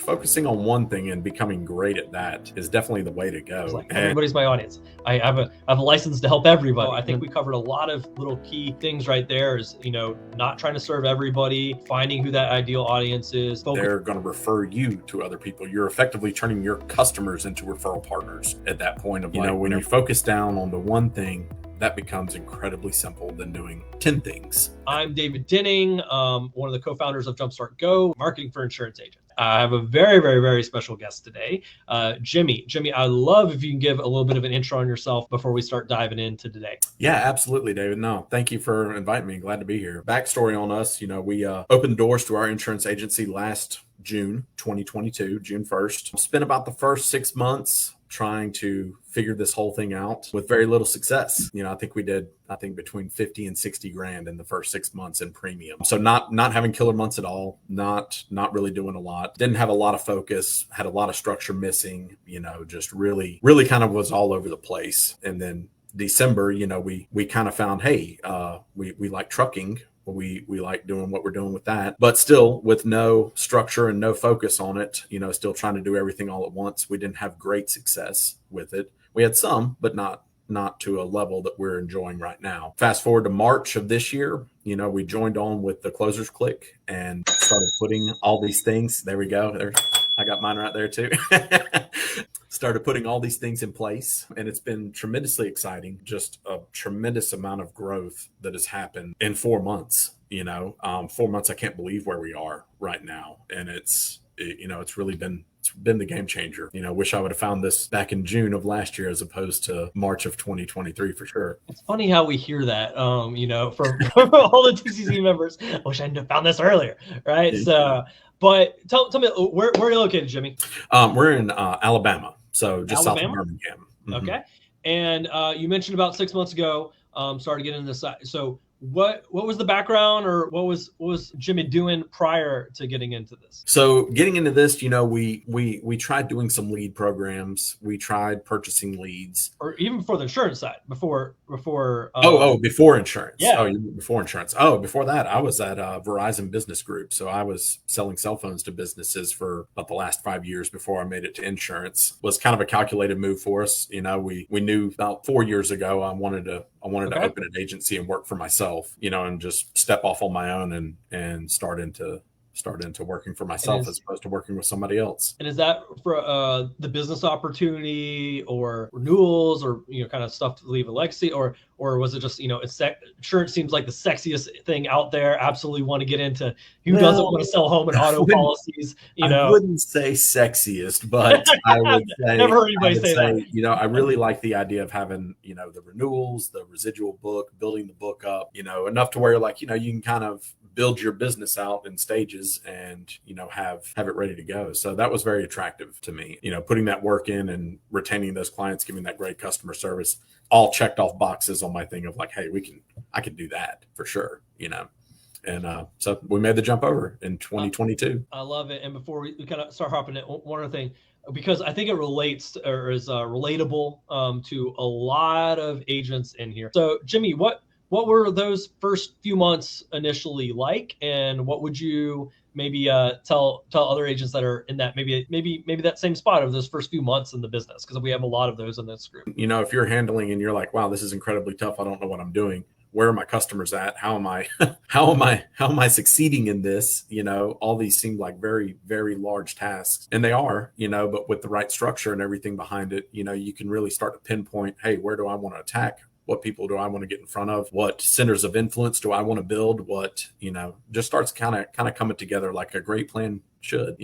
focusing on one thing and becoming great at that is definitely the way to go. Like, everybody's my audience. I have a license to help everybody. I think we covered a lot of little key things right there. Is, not trying to serve everybody, finding who that ideal audience is. They're going to refer you to other people. You're effectively turning your customers into referral partners at that point of, when you focus down on the one thing, that becomes incredibly simple than doing 10 things. I'm David Dinning, one of the co-founders of Jumpstart Go, marketing for insurance agents. I have a very, very, very special guest today, Jimmy. Jimmy, I'd love if you can give a little bit of an intro on yourself before we start diving into today. Yeah, absolutely, David. No, thank you for inviting me. Glad to be here. Backstory on us, we opened the doors to our insurance agency last June 2022, June 1st. Spent about the first 6 months trying to figure this whole thing out with very little success. I think we did, between 50 and 60 grand in the first 6 months in premium. So not having killer months at all, not really doing a lot, didn't have a lot of focus, had a lot of structure missing, just really kind of was all over the place. And then December, we kind of found, hey, we like trucking. We like doing what we're doing with that, but still with no structure and no focus on it, still trying to do everything all at once. We didn't have great success with it. We had some, but not to a level that we're enjoying right now. Fast forward to March of this year, we joined on with the Closers Click and started putting all these things. There we go. There, I got mine right there too. Started putting all these things in place, and it's been tremendously exciting. Just a tremendous amount of growth that has happened in 4 months. 4 months, I can't believe where we are right now, and it's really been the game changer. Wish I would have found this back in June of last year as opposed to March of 2023 for sure. It's funny how we hear that, from all the TCC members. I wish I had found this earlier, right? Yeah. So, but tell me, where are you located, Jimmy? We're in Alabama, so just south of Birmingham. Mm-hmm. Okay, and you mentioned about 6 months ago, started getting this. So what was the background, or what was Jimmy doing prior to getting into this? So getting into this, we tried doing some lead programs. We tried purchasing leads, or even before the insurance side, before. Before insurance. Yeah. Before insurance. Before that, I was at Verizon Business Group. So I was selling cell phones to businesses for about the last 5 years before I made it to insurance. Was kind of a calculated move for us. We knew about 4 years ago I wanted to open an agency and work for myself, and just step off on my own and start into working for myself as opposed to working with somebody else. And is that for the business opportunity or renewals or, kind of stuff to leave a legacy, or was it just, insurance seems like the sexiest thing out there. Absolutely want to get into. Who doesn't want to sell home and auto policies? I wouldn't say sexiest, but I would say, never heard anybody say that. I really like the idea of having, the renewals, the residual book, building the book up, enough to where you can kind of build your business out in stages and, have it ready to go. So that was very attractive to me, putting that work in and retaining those clients, giving that great customer service, all checked off boxes on my thing of like, hey, I can do that for sure, And so we made the jump over in 2022. I love it. And before we kind of start hopping in, one other thing, because I think it relates or is relatable to a lot of agents in here. So Jimmy, what were those first few months initially like, and what would you maybe tell other agents that are in that maybe that same spot of those first few months in the business? Because we have a lot of those in this group. If you're handling and you're like, wow, this is incredibly tough. I don't know what I'm doing. Where are my customers at? How am I succeeding in this? All these seem like very, very large tasks, and they are, but with the right structure and everything behind it, you can really start to pinpoint, hey, where do I want to attack? What people do I want to get in front of? What centers of influence do I want to build? What, just starts kind of coming together like a great plan should,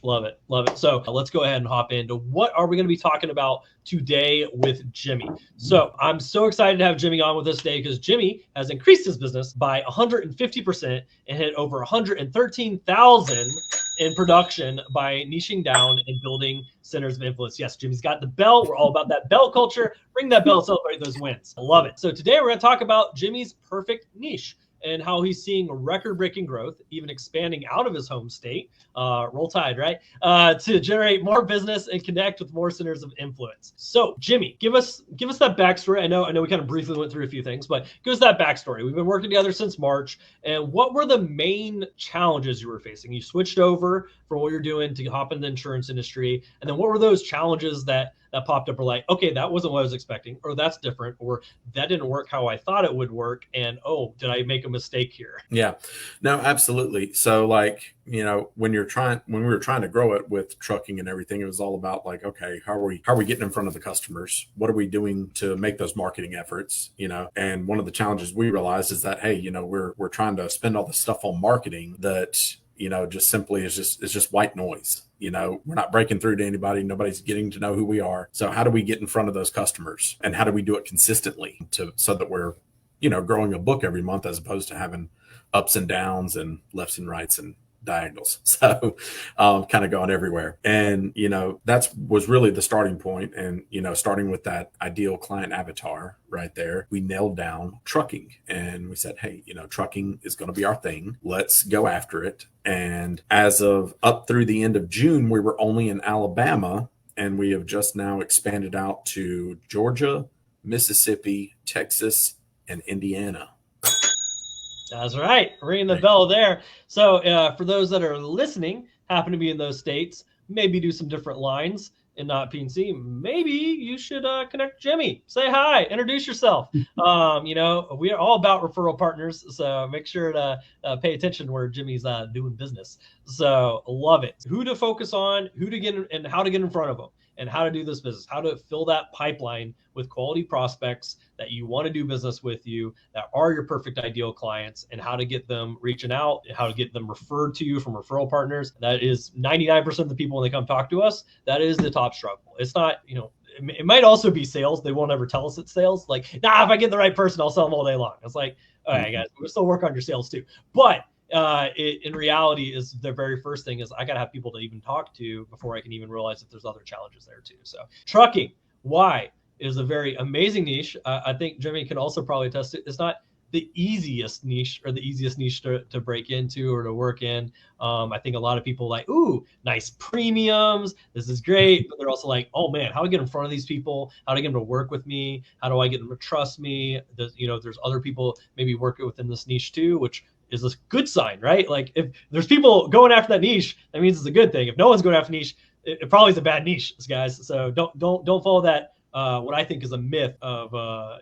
Love it. So let's go ahead and hop into what are we going to be talking about today with Jimmy. So I'm so excited to have Jimmy on with us today because Jimmy has increased his business by 150% and hit over 113,000 in production by niching down and building centers of influence. Yes, Jimmy's got the bell. We're all about that bell culture. Ring that bell, celebrate those wins. I love it. So today we're going to talk about Jimmy's perfect niche and how he's seeing record-breaking growth, even expanding out of his home state, roll tide, right? To generate more business and connect with more centers of influence. So, Jimmy, give us that backstory. I know we kind of briefly went through a few things, but give us that backstory. We've been working together since March, and what were the main challenges you were facing? You switched over for what you're doing to hop in the insurance industry? And then what were those challenges that popped up, or like, okay, that wasn't what I was expecting, or that's different, or that didn't work how I thought it would work, and oh, did I make a mistake here? Yeah, no, absolutely. So like, when we were trying to grow it with trucking and everything, it was all about like, okay, how are we getting in front of the customers? What are we doing to make those marketing efforts? And one of the challenges we realized is that, hey, we're trying to spend all this stuff on marketing that, just simply is just white noise. We're not breaking through to anybody. Nobody's getting to know who we are. So how do we get in front of those customers, and how do we do it consistently so that we're, growing a book every month, as opposed to having ups and downs and lefts and rights and diagonals. So kind of going everywhere. And, that was really the starting point. And, starting with that ideal client avatar right there, we nailed down trucking, and we said, hey, trucking is going to be our thing. Let's go after it. And as of up through the end of June, we were only in Alabama, and we have just now expanded out to Georgia, Mississippi, Texas, and Indiana. That's right. Ringing the bell there. So for those that are listening, happen to be in those states, maybe do some different lines in not P&C. Maybe you should connect Jimmy. Say hi. Introduce yourself. We are all about referral partners, so make sure to pay attention where Jimmy's doing business. So love it. Who to focus on, who to get in, and how to get in front of them, and how to do this business, how to fill that pipeline with quality prospects that you want to do business with you, that are your perfect ideal clients, and how to get them reaching out, how to get them referred to you from referral partners. That is 99% of the people when they come talk to us, that is the top struggle. It's not, it might also be sales. They won't ever tell us it's sales. Like, if I get the right person, I'll sell them all day long. It's like, all right, guys, we'll still work on your sales too. But in reality, is the very first thing is I got to have people to even talk to before I can even realize that there's other challenges there too. So trucking, why, is a very amazing niche. I think Jimmy can also probably test it. It's not the easiest niche or the easiest niche to break into or to work in. I think a lot of people like, ooh, nice premiums. This is great. But they're also like, oh man, how do I get in front of these people? How do I get them to work with me? How do I get them to trust me? There's other people maybe working within this niche too, which is a good sign, right? Like if there's people going after that niche, that means it's a good thing. If no one's going after niche, it probably is a bad niche, guys. So don't follow that. What I think is a myth of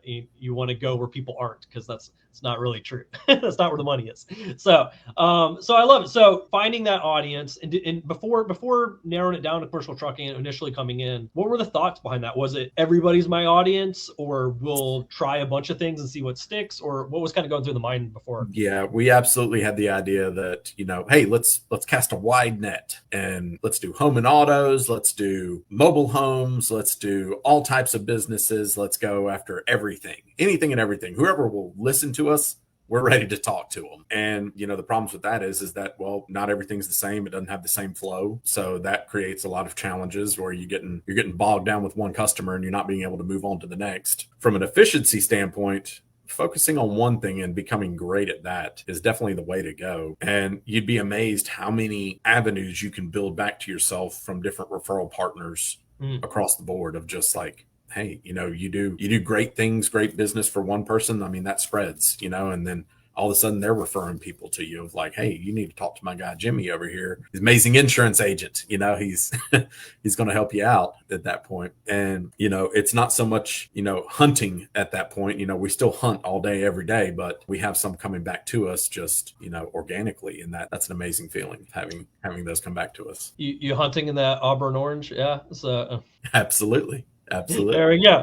you want to go where people aren't, because it's not really true. That's not where the money is. So I love it. So finding that audience, and before narrowing it down to commercial trucking and initially coming in, what were the thoughts behind that? Was it everybody's my audience, or we'll try a bunch of things and see what sticks, or what was kind of going through the mind before? Yeah, we absolutely had the idea that, hey, let's cast a wide net, and let's do home and autos, let's do mobile homes, let's do all types of businesses, let's go after everything, anything and everything. Whoever will listen to us, we're ready to talk to them. And the problems with that is that, well, not everything's the same. It doesn't have the same flow, so that creates a lot of challenges where you're getting bogged down with one customer and you're not being able to move on to the next. From an efficiency standpoint, focusing on one thing and becoming great at that is definitely the way to go. And you'd be amazed how many avenues you can build back to yourself from different referral partners across the board, of just like, hey, you do great things, great business for one person. I mean, that spreads, and then all of a sudden they're referring people to you of like, hey, you need to talk to my guy Jimmy over here. He's an amazing insurance agent. He's he's going to help you out at that point. And it's not so much hunting at that point. We still hunt all day every day, but we have some coming back to us just organically, and that's an amazing feeling, having those come back to us. You hunting in that Auburn orange? Yeah. So Absolutely. There we go.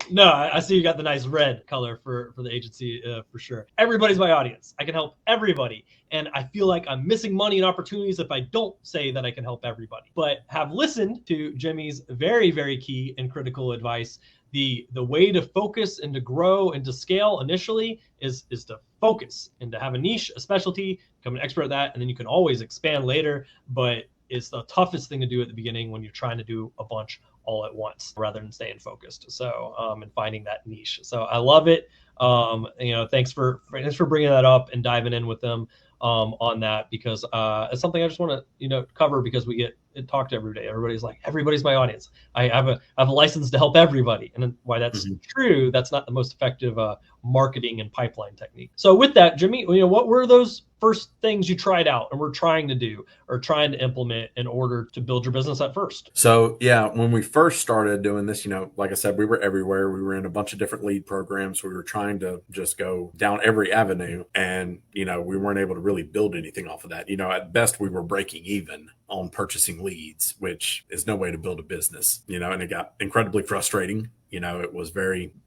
No, I see you got the nice red color for the agency for sure. Everybody's my audience. I can help everybody. And I feel like I'm missing money and opportunities if I don't say that I can help everybody. But have listened to Jimmy's very, very key and critical advice. The way to focus and to grow and to scale initially is to focus and to have a niche, a specialty, become an expert at that, and then you can always expand later. But it's the toughest thing to do at the beginning when you're trying to do a bunch all at once rather than staying focused. So, and finding that niche. So I love it. Thanks for bringing that up and diving in with them on that, because it's something I just want to, cover, because we get talk to every day. Everybody's like, everybody's my audience. I have a license to help everybody. And why that's true, that's not the most effective marketing and pipeline technique. So with that, Jimmy, what were those first things you tried out and were trying to do or trying to implement in order to build your business at first? So yeah, when we first started doing this, like I said, we were everywhere. We were in a bunch of different lead programs. We were trying to just go down every avenue, and we weren't able to really build anything off of that. At best we were breaking even on purchasing leads, which is no way to build a business, and it got incredibly frustrating. It was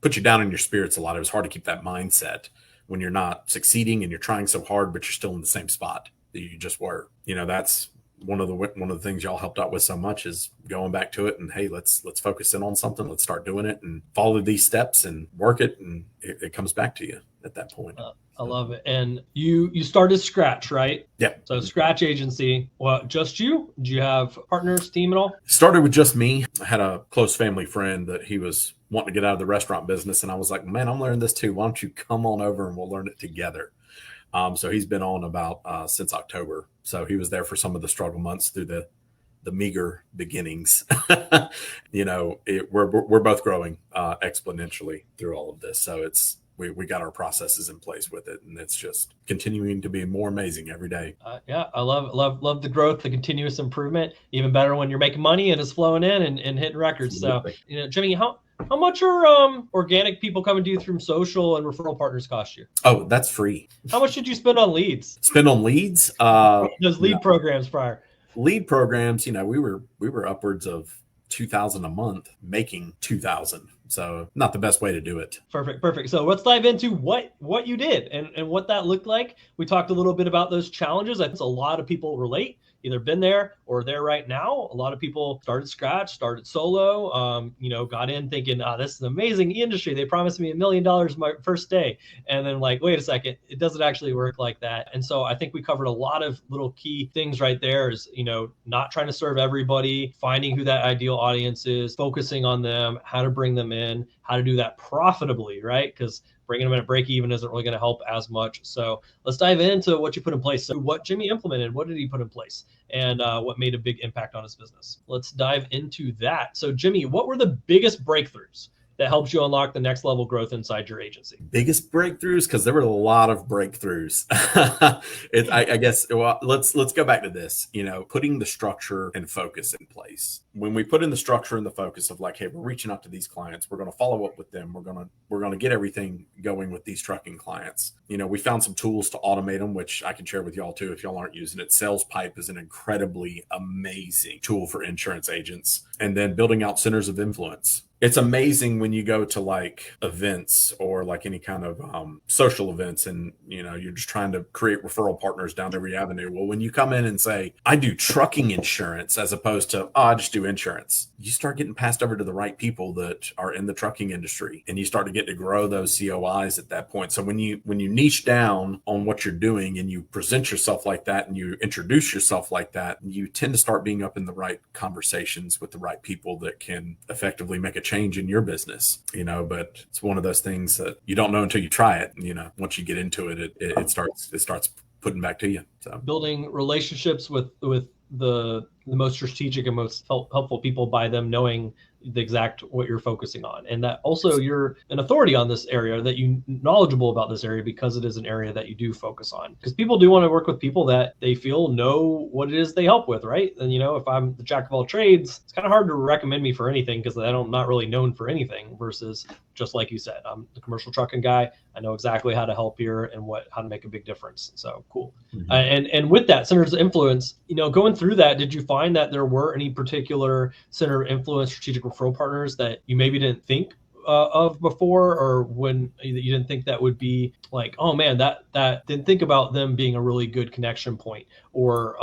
put you down in your spirits a lot. It was hard to keep that mindset when you're not succeeding and you're trying so hard, but you're still in the same spot that you just were. That's one of the things y'all helped out with so much, is going back to it and, hey, let's focus in on something. Let's start doing it and follow these steps and work it, and it comes back to you at that point. I love it. And you started scratch, right? Yeah. So scratch agency. Well, just you? Did you have partners, team at all? Started with just me. I had a close family friend that he was wanting to get out of the restaurant business, and I was like, man, I'm learning this too. Why don't you come on over and we'll learn it together? So he's been on about since October. So he was there for some of the struggle months through the meager beginnings. We're both growing exponentially through all of this. So we got our processes in place with it, and it's just continuing to be more amazing every day. Yeah, I love the growth, the continuous improvement. Even better when you're making money and it's flowing in and hitting records. Absolutely. So, Jimmy, how much are organic people coming to you through social and referral partners cost you? Oh, that's free. How much did you spend on leads? Those lead programs prior. Lead programs, we were upwards of 2,000 a month, making 2,000. So not the best way to do it. Perfect. So let's dive into what you did and what that looked like. We talked a little bit about those challenges. I think a lot of people relate, either been there or there right now. A lot of people started scratch, started solo, got in thinking, this is an amazing industry. They promised me $1 million my first day. And then like, wait a second, it doesn't actually work like that. And so I think we covered a lot of little key things right there is, not trying to serve everybody, finding who that ideal audience is, focusing on them, how to bring them in, how to do that profitably, right? Because bringing them in at break even isn't really going to help as much. So let's dive into what you put in place. So what Jimmy implemented, what did he put in place, and what made a big impact on his business? Let's dive into that. So Jimmy, what were the biggest breakthroughs that helps you unlock the next level growth inside your agency? Biggest breakthroughs, because there were a lot of breakthroughs. I guess, well, let's go back to this, putting the structure and focus in place. When we put in the structure and the focus of like, hey, we're reaching out to these clients, we're going to follow up with them, we're going to get everything going with these trucking clients. We found some tools to automate them, which I can share with y'all too if y'all aren't using it. Sales Pipe is an incredibly amazing tool for insurance agents. And then building out centers of influence. It's amazing when you go to like events or like any kind of social events, and you're just trying to create referral partners down every avenue. Well, when you come in and say, I do trucking insurance as opposed to, I just do insurance, you start getting passed over to the right people that are in the trucking industry, and you start to get to grow those COIs at that point. So when you niche down on what you're doing and you present yourself like that and you introduce yourself like that, you tend to start being up in the right conversations with the right people that can effectively make a change in your business, but it's one of those things that you don't know until you try it. Once you get into it, it starts putting back to you. So building relationships with the most strategic and most helpful people by them knowing the exact what you're focusing on, and that also you're an authority on this area, that you knowledgeable about this area because it is an area that you do focus on, because people do want to work with people that they feel know what it is they help with, right? And if I'm the jack of all trades, it's kind of hard to recommend me for anything because I'm not really known for anything, versus just like you said, I'm the commercial trucking guy. I know exactly how to help here and how to make a big difference. So cool. Mm-hmm. And with that centers of influence, going through that, did you find that there were any particular center of influence strategic referral partners that you maybe didn't think of before, or when you didn't think that would be like, oh man, that didn't think about them being a really good connection point, or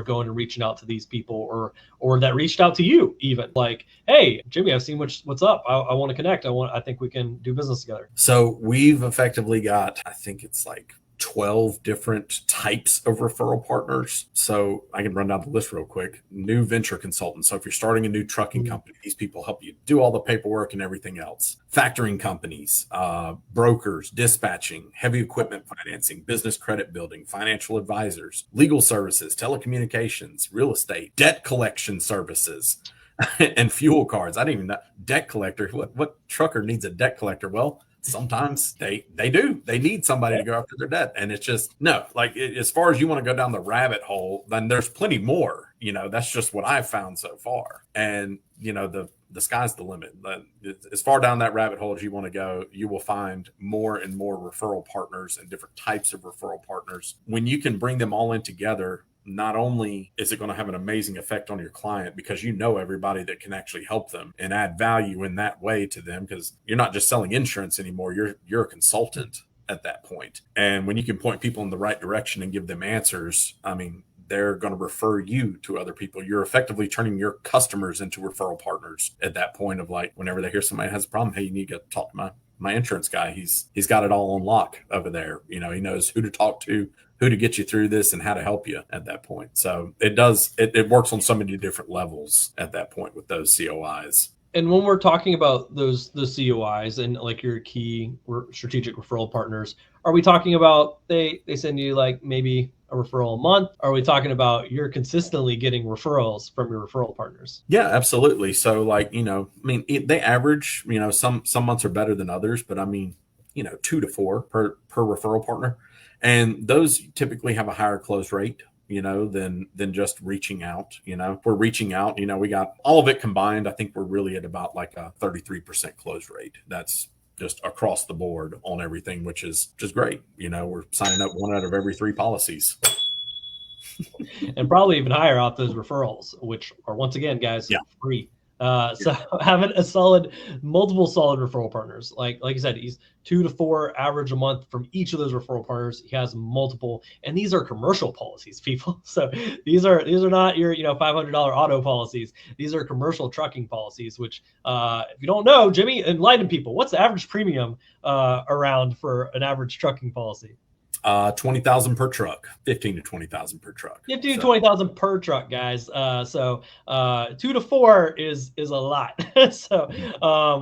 going and reaching out to these people, or that reached out to you even like, hey, Jimmy, I've seen what's up. I want to connect. I think we can do business together. So we've effectively got, I think it's like 12 different types of referral partners. So I can run down the list real quick. New venture consultants. So if you're starting a new trucking company, these people help you do all the paperwork and everything else. Factoring companies, brokers, dispatching, heavy equipment financing, business credit building, financial advisors, legal services, telecommunications, real estate, debt collection services, and fuel cards. I didn't even know. Debt collector. What trucker needs a debt collector? Well, sometimes they do. They need somebody to go after their debt. And it's just, no, like as far as you want to go down the rabbit hole, then there's plenty more. That's just what I've found so far. And, the sky's the limit. As far down that rabbit hole as you want to go, you will find more and more referral partners and different types of referral partners. When you can bring them all in together, not only is it going to have an amazing effect on your client because you know everybody that can actually help them and add value in that way to them, because you're not just selling insurance anymore. You're a consultant at that point. And when you can point people in the right direction and give them answers, I mean, they're going to refer you to other people. You're effectively turning your customers into referral partners at that point of like, whenever they hear somebody has a problem, hey, you need to talk to my insurance guy. He's got it all on lock over there. He knows who to talk to, who to get you through this, and how to help you at that point. So it works on so many different levels at that point with those COIs. And when we're talking about the COIs and like your key strategic referral partners, are we talking about they send you like maybe a referral a month? Are we talking about you're consistently getting referrals from your referral partners? Yeah, absolutely. So like, they average, some months are better than others, but 2 to 4 per referral partner. And those typically have a higher close rate, than just reaching out. If we're reaching out, we got all of it combined. I think we're really at about like a 33% close rate. That's just across the board on everything, which is just great. We're signing up 1 out of every 3 policies. And probably even higher off those referrals, which are, once again, guys, free. So having multiple solid referral partners, like you said, he's 2 to 4 average a month from each of those referral partners. He has multiple, and these are commercial policies, people. So these are not your $500 auto policies. These are commercial trucking policies. Which, if you don't know, Jimmy, enlighten people. What's the average premium around for an average trucking policy? 20,000 per truck, 15 to 20,000 per truck. 15 to 20,000 per truck, guys. So 2 to 4 is a lot. So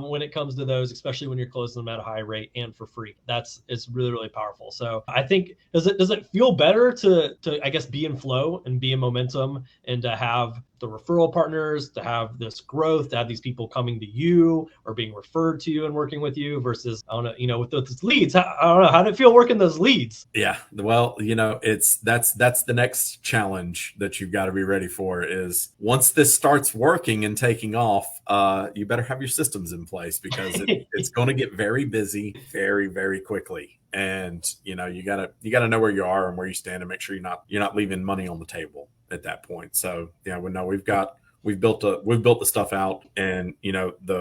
when it comes to those, especially when you're closing them at a high rate and for free, it's really, really powerful. So I think, does it feel better to I guess be in flow and be in momentum and to have the referral partners, to have this growth, to have these people coming to you or being referred to you and working with you versus, I don't know, with those leads? I don't know. How did it feel working those leads? Yeah. Well, that's the next challenge that you've got to be ready for is once this starts working and taking off, you better have your systems in place because it's going to get very busy very, very quickly. And, you gotta know where you are and where you stand and make sure you're not leaving money on the table at that point. So we've built the stuff out, and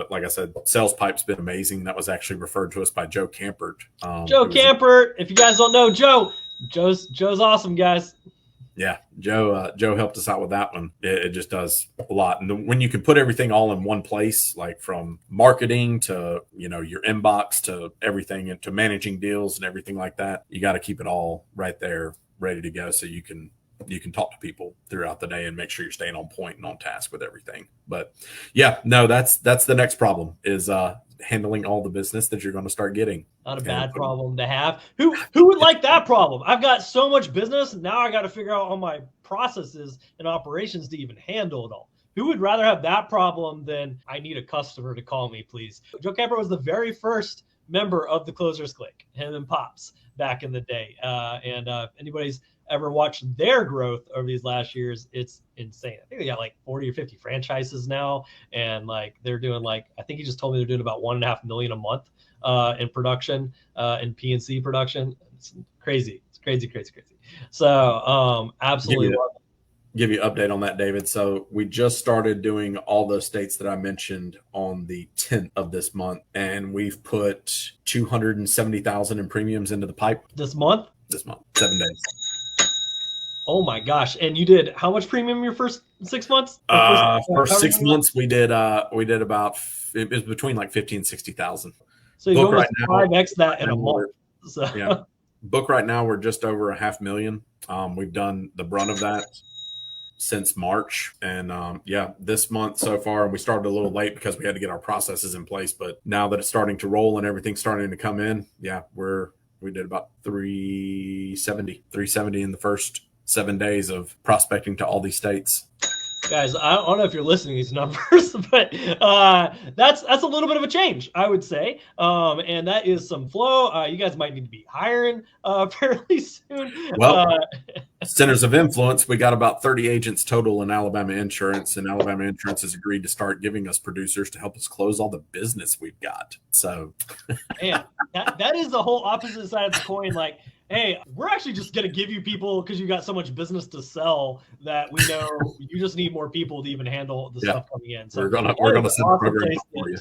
like I said, sales pipe's been amazing. That was actually referred to us by Joe Campert. Joe Campert, if you guys don't know Joe's awesome, guys. Yeah, Joe helped us out with that one. It just does a lot. And when you can put everything all in one place, like from marketing to, your inbox to everything and to managing deals and everything like that, you got to keep it all right there ready to go so you can talk to people throughout the day and make sure you're staying on point and on task with everything. But yeah, no, that's the next problem is handling all the business that you're going to start getting. Not a bad problem to have. Who would like that problem? I've got so much business. Now I got to figure out all my processes and operations to even handle it all. Who would rather have that problem than I need a customer to call me, please? Joe Camper was the very first member of the Closers Clique, him and Pops back in the day. And anybody's ever watched their growth over these last years, it's insane. I think they got like 40 or 50 franchises now. And like, they're doing I think he just told me they're doing about $1.5 million a month in production, in PNC production. It's crazy. It's crazy. So absolutely love it. Give you an update on that, David. So we just started doing all those states that I mentioned on the 10th of this month, and we've put 270,000 in premiums into the pipe. This month, 7 days. Oh my gosh. And you did how much premium your first 6 months? First 6 months we did about, it was between like 50 and 60,000. So you almost 5x that in a month. So yeah. Book right now, we're just over 500,000. We've done the brunt of that since March. And yeah, this month so far, we started a little late because we had to get our processes in place. But now that it's starting to roll and everything's starting to come in, yeah, we did about 370 in the first 7 days of prospecting to all these states. Guys, I don't know if you're listening to these numbers, but that's a little bit of a change, I would say. And that is some flow. You guys might need to be hiring fairly soon. Well, centers of influence, we got about 30 agents total in Alabama Insurance, and Alabama Insurance has agreed to start giving us producers to help us close all the business we've got. So, man, that is the whole opposite side of the coin. Like, hey, we're actually just going to give you people because you got so much business to sell that we know you just need more people to even handle the stuff coming in. So we're gonna send the program for you.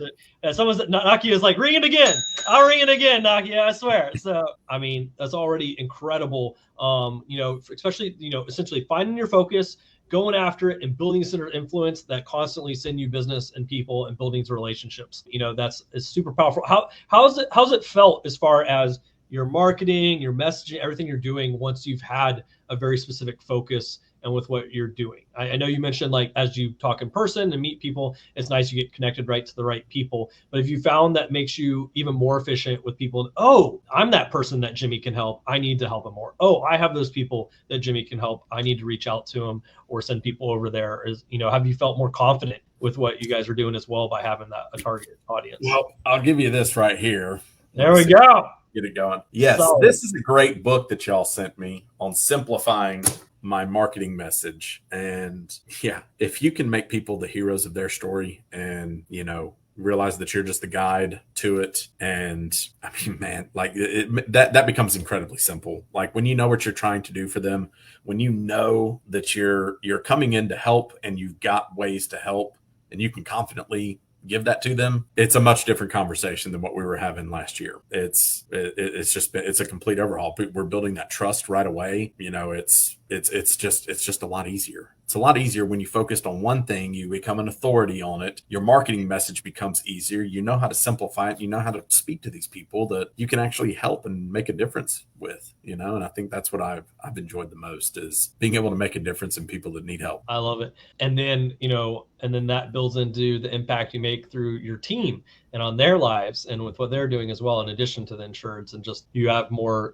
Someone's Nakia is like, ring it again. I'll ring it again, Nakia, I swear. So I mean, that's already incredible. Especially essentially finding your focus, going after it, and building a center of influence that constantly send you business and people and building relationships. It's super powerful. How's it felt as far as your marketing, your messaging, everything you're doing once you've had a very specific focus and with what you're doing? I know you mentioned, like, as you talk in person and meet people, it's nice you get connected right to the right people. But have you found that makes you even more efficient with people? Oh, I'm that person that Jimmy can help. I need to help him more. Oh, I have those people that Jimmy can help. I need to reach out to them or send people over there. Have you felt more confident with what you guys are doing as well by having a target audience? Well, I'll give you this right here. There we go. Get it going. Yes, this is a great book that y'all sent me on simplifying my marketing message. And yeah, if you can make people the heroes of their story and, realize that you're just the guide to it. And I mean, man, like that becomes incredibly simple. Like when you know what you're trying to do for them, when you know that you're coming in to help and you've got ways to help and you can confidently give that to them, it's a much different conversation than what we were having last year. It's a complete overhaul. We're building that trust right away. It's just a lot easier. It's a lot easier when you focused on one thing, you become an authority on it. Your marketing message becomes easier. You know how to simplify it. You know how to speak to these people that you can actually help and make a difference with, and I think that's what I've enjoyed the most, is being able to make a difference in people that need help. I love it. And then, that builds into the impact you make through your team and on their lives and with what they're doing as well, in addition to the insurance, and just you have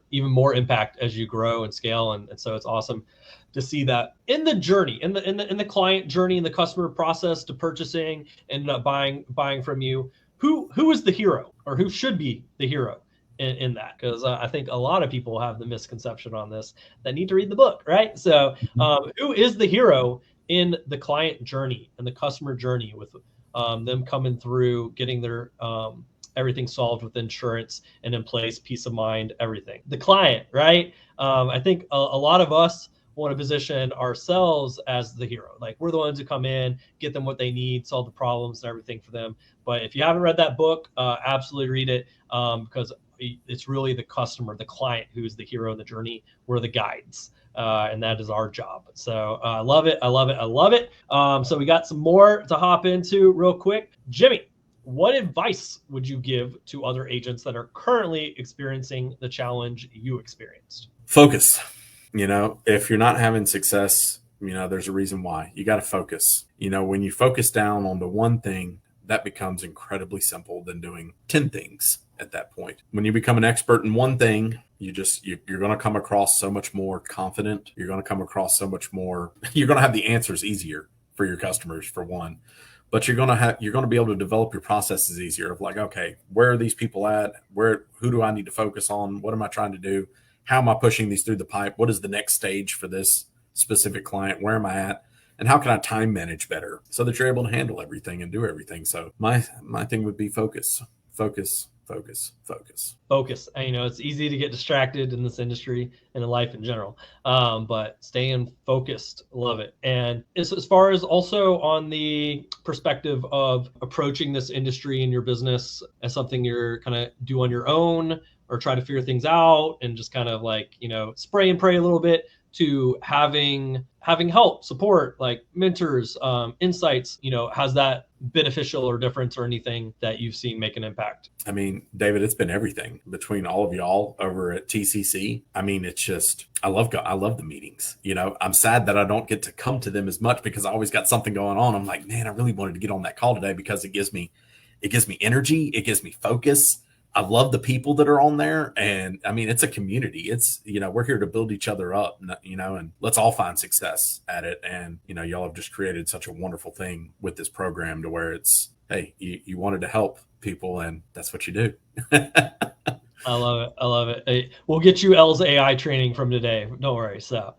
even more impact as you grow and scale. And so it's awesome to see that in the journey, in the client journey, in the customer process to purchasing and buying from you. Who is the hero, or who should be the hero in that? Because I think a lot of people have the misconception on this that need to read the book, right? So who is the hero in the client journey and the customer journey with them coming through, getting their everything solved with insurance and in place, peace of mind, everything? The client, right? I think a lot of us want to position ourselves as the hero. Like, we're the ones who come in, get them what they need, solve the problems and everything for them. But if you haven't read that book, absolutely read it, because it's really the customer, the client, who's the hero in the journey. We're the guides. And that is our job. So I love it. I love it. I love it. So we got some more to hop into real quick. Jimmy, what advice would you give to other agents that are currently experiencing the challenge you experienced? Focus. If you're not having success, there's a reason why. You got to focus. When you focus down on the one thing, that becomes incredibly simple than doing 10 things at that point. When you become an expert in one thing, you're going to come across so much more confident. You're going to come across so much more. You're going to have the answers easier for your customers, for one. But you're going to be able to develop your processes easier, of like, okay, where are these people at? Who do I need to focus on? What am I trying to do? How am I pushing these through the pipe? What is the next stage for this specific client? Where am I at? And how can I time manage better so that you're able to handle everything and do everything? So my thing would be focus. It's easy to get distracted in this industry and in life in general, but staying focused, love it. And as far as also on the perspective of approaching this industry in your business as something you're kind of do on your own, or try to figure things out and just kind of like, spray and pray a little bit, to having having help, support, like mentors, insights, has that beneficial or difference or anything that you've seen make an impact? I mean, David, it's been everything between all of y'all over at TCC. I mean, it's just, I love the meetings. I'm sad that I don't get to come to them as much because I always got something going on. I'm like, man, I really wanted to get on that call today because it gives me energy. It gives me focus. I love the people that are on there. And I mean, it's a community. It's, we're here to build each other up, and let's all find success at it. And, y'all have just created such a wonderful thing with this program to where it's, hey, you wanted to help people and that's what you do. I love it. I love it. Hey, we'll get you L's AI training from today. Don't worry. So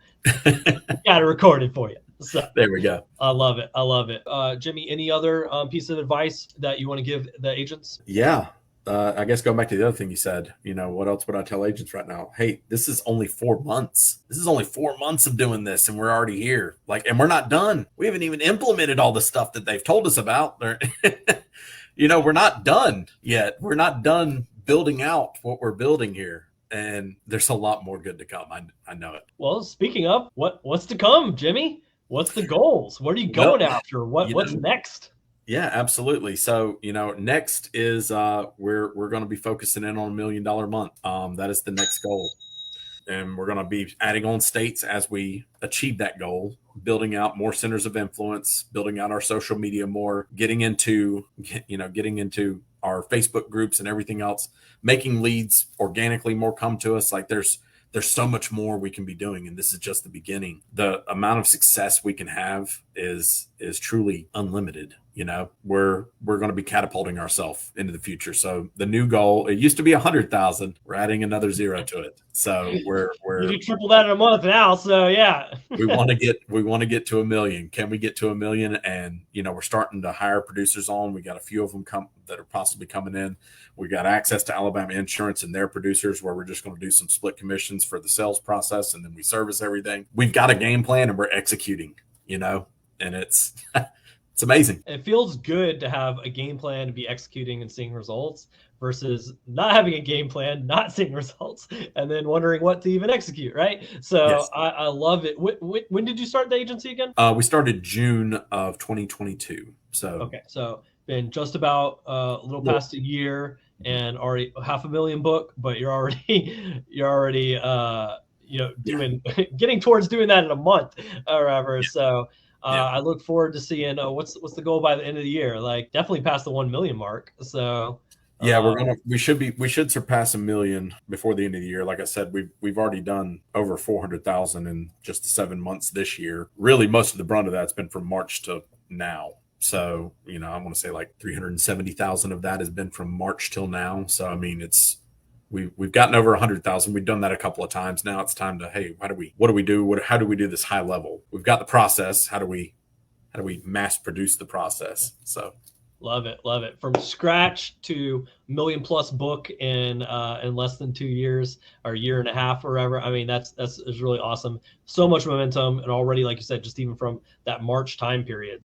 got it recorded for you. So there we go. I love it. I love it. Jimmy, any other piece of advice that you want to give the agents? Yeah. I guess going back to the other thing you said, what else would I tell agents right now? Hey, this is only 4 months. This is only 4 months of doing this and we're already here. And we're not done. We haven't even implemented all the stuff that they've told us about. We're not done yet. We're not done building out what we're building here. And there's a lot more good to come. I know it. Well, speaking of, what's to come, Jimmy? What's the goals? What are you going after? What's next? Yeah, absolutely. So, next is we're going to be focusing in on $1 million month. That is the next goal. And we're going to be adding on states as we achieve that goal, building out more centers of influence, building out our social media more, getting into our Facebook groups and everything else, making leads organically more come to us. Like there's so much more we can be doing. And this is just the beginning. The amount of success we can have is truly unlimited. We're going to be catapulting ourselves into the future. So the new goal, it used to be 100,000. We're adding another 0 to it. So you do triple that in a month now. So yeah, we want to get to 1 million. Can we get to 1 million? And, we're starting to hire producers on. We got a few of them that are possibly coming in. We got access to Alabama Insurance and their producers where we're just going to do some split commissions for the sales process. And then we service everything. We've got a game plan and we're executing, and it's amazing. It feels good to have a game plan to be executing and seeing results versus not having a game plan, not seeing results, and then wondering what to even execute, right? So yes. I love it. When did you start the agency again? We started June of 2022. So okay, so been just about a little past a year and already 500,000 book, but you're already getting towards doing that in a month or whatever. Yeah. So I look forward to seeing what's the goal by the end of the year. Like definitely past the 1 million mark. So yeah, we should surpass 1 million before the end of the year. Like I said, we've already done over 400,000 in just the 7 months this year. Really, most of the brunt of that's been from March to now. So I want to say like 370,000 of that has been from March till now. So I mean, we've gotten over 100,000. We've done that a couple of times. Now it's time to, hey, what do we do? How do we do this high level? We've got the process. How do we mass produce the process? So love it. From scratch to $1 million+ book in less than 2 years or a year and a half or whatever. I mean, that's really awesome. So much momentum and already, like you said, just even from that March time period.